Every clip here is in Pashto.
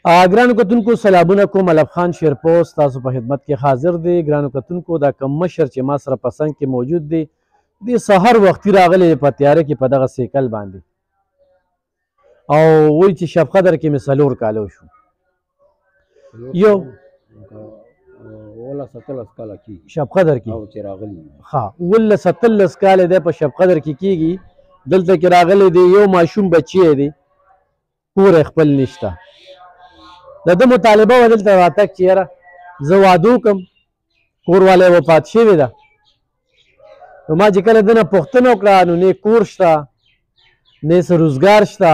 ګرانو کتونکو سلامونه کوم. ملب خان شیرپوست تاسو په خدمت کې حاضر دی. ګرانو کتونکو دا کم مشر چې ما سره په څنګ کې موجود دی د سحر وختي راغلی په تیاره کې په دغه سیکل باندې او وایي چې شب قدر کې مې 4 کاله شو. یو 17 کاله کېږي شب قدر کې او چې راغلی ها 17 کاله دی په شب قدر کې کېږي. دلته کې راغلی دی یو ماشوم بچی دی، کور خپل نشته. د ده مطالبه وه دلته راتګ چې یاره زه واده وکړم، کور والی وفات شوې ده. نو ما چې کله ده نه پوښتنه وکړه نو نه کور شته نه څه روزګار شته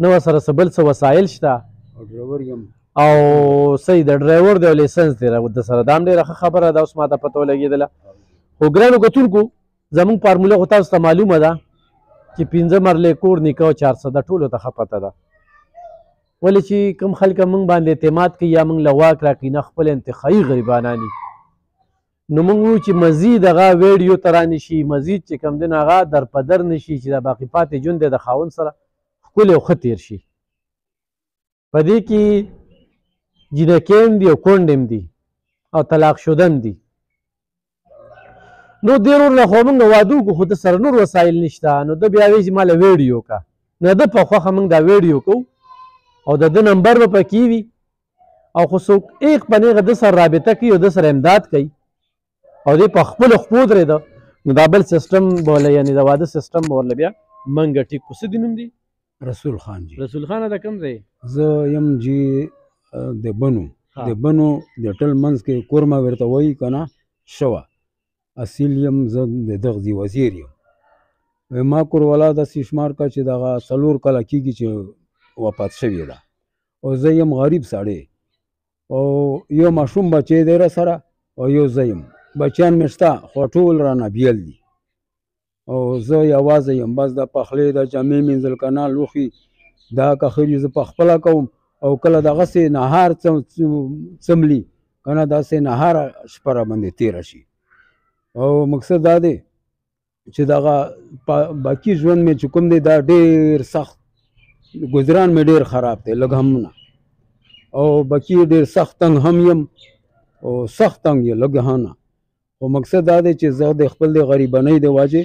نه ورسره څه بل څه وسایل شته او ډرایور یم او صحیح د ډرایور دی او لیسنس دی د سره. دا هم ډېره ښه خبره ده. اوس ماته پته ولګېدله. خو ګرانو کتونکو زموږ فارموله خو تاسو ته معلومه ده چې 5 مرلې کور نیکه او 400 ټولو ته ښه پته ده. ولې چې کوم خلک موږ باندې اعتماد کوي یا موږ له واک راکړي نه خپل انتخابي غریبانان دي، نو موږ وایو چې مزید هغه ویډیو ته رانشي، مزید چې کوم دی نو هغه در په در نشي چې د باقي پاتې ژوند دی د خاوند سره ښکلی او ښه تېر شي. په دې کې جینکې هم دي او کونډې هم دي او طلاق شده هم دي. نو دې ورور نه خو موږ واده وکړو خو د سره نور وسایل نشته. نو ده بیا وایي چې ما له ویډیو کا نو ده په خوښه موږ دا ویډیو کوو او د ده نمبر به پکې وي او خو څوک ایک په نیغه د سره رابطه کوي او د سره امداد کوي او دی په خپلو خپو درېده نو دا بل سیسټم به ورله یعنې د واده سیسټم به ورله بیا منګه ټیک کو. څه دې نوم دی؟ رسول خان جی. رسول خانه د کوم ځای؟ زه یم جی د بنو د بنو د ټل منځ کې کورمه ورته وایي که نه شوه. اصیل یم زه د دغه ځي وزیر یم. ما کوروالا داسې شمار که چې دغه 4 کاله کېږي چې وفات شوې ده او زه یم غریب سړی او یو ماشوم بچی دی را سره او یو زه یم. بچیان مې شته خو ټول رانه بیل دي او زه یوازې یم. بس د پخلی د جامې مینځل که نه لوښي دا کخري زه پخپله کوم او کله دغسې نهار څملي که نه داسې نهاره شپه را باندې تېره شي. او مقصد دا دی چې دغه باقي ژوند مې چې کوم دی دا ډېر سخت گزاران مې ډېر خراب دی لږ هم نه او باقي ډېر سخت تنګ هم یم او سخت تنګ یې لږ هم نه. خو مقصد دا دی چې زه د خپل د غریبنۍ د وجې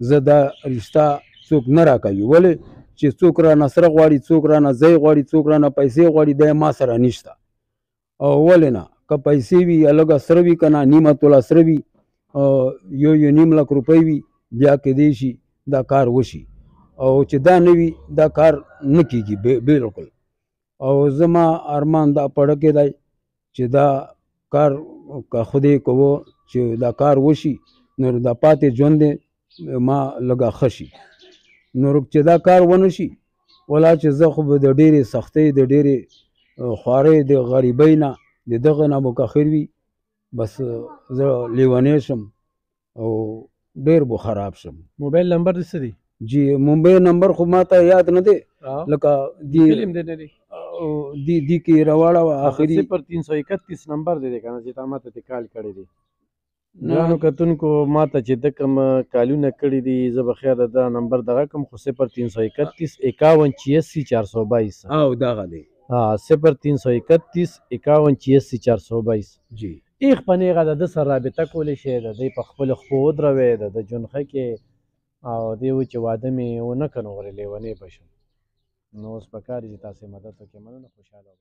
زه دا رشته څوک نه راکوي. ولې چې څوک رانه سره غواړي، څوک رانه ځای غواړي، څوک رانه پیسې غواړي، دا ما سره نشته. او ولې نه که پیسې وي یا لږه سره وي که نه نیمه توله سره وي یو 1.5 لک روپۍ وي بیا کېدی شي دا کار وشي. او چې دا نه وي دا کار نه کېږي بالکل. او زما ارمان دا پړه کې دی چې دا کار که خدای کوو چې دا کار وشي نو دا پاتې ژوند دی ما لږه ښه شي. نو چې دا کار ونه شي ولا چې زه خو به د ډېرې سختۍ د ډېرې خوارۍ د غریبۍ نه د دغه نه به که خیر وي بس زه لیونی شم او ډېر به خراب شم. موبایل نمبر دې څه دی؟ جی موبایل نمبر خو ما ته یاد نه دی لکه دی کې راواړه آخري 0331 نمبر دی که نه چې تا ما ته کال کړی دی. ګرانو کتونکو ما ته چې ده کوم کالونه کړي دي زه به خیر د نمبر دغه کوم خو 0331 51 86 422 او دغه دی 0331 51 86 422 جی. ایخ په نیغه د ده سره رابطه کولی شئ. د دوی په خپلو خپو ودروئ د ده ژوند ښه کې او دی وایي چې واده مې ونه کړ نو غورې لیونی به شم. نو اوس پکار دي چې تاسې مدد وکړئ. مننه، خوشحاله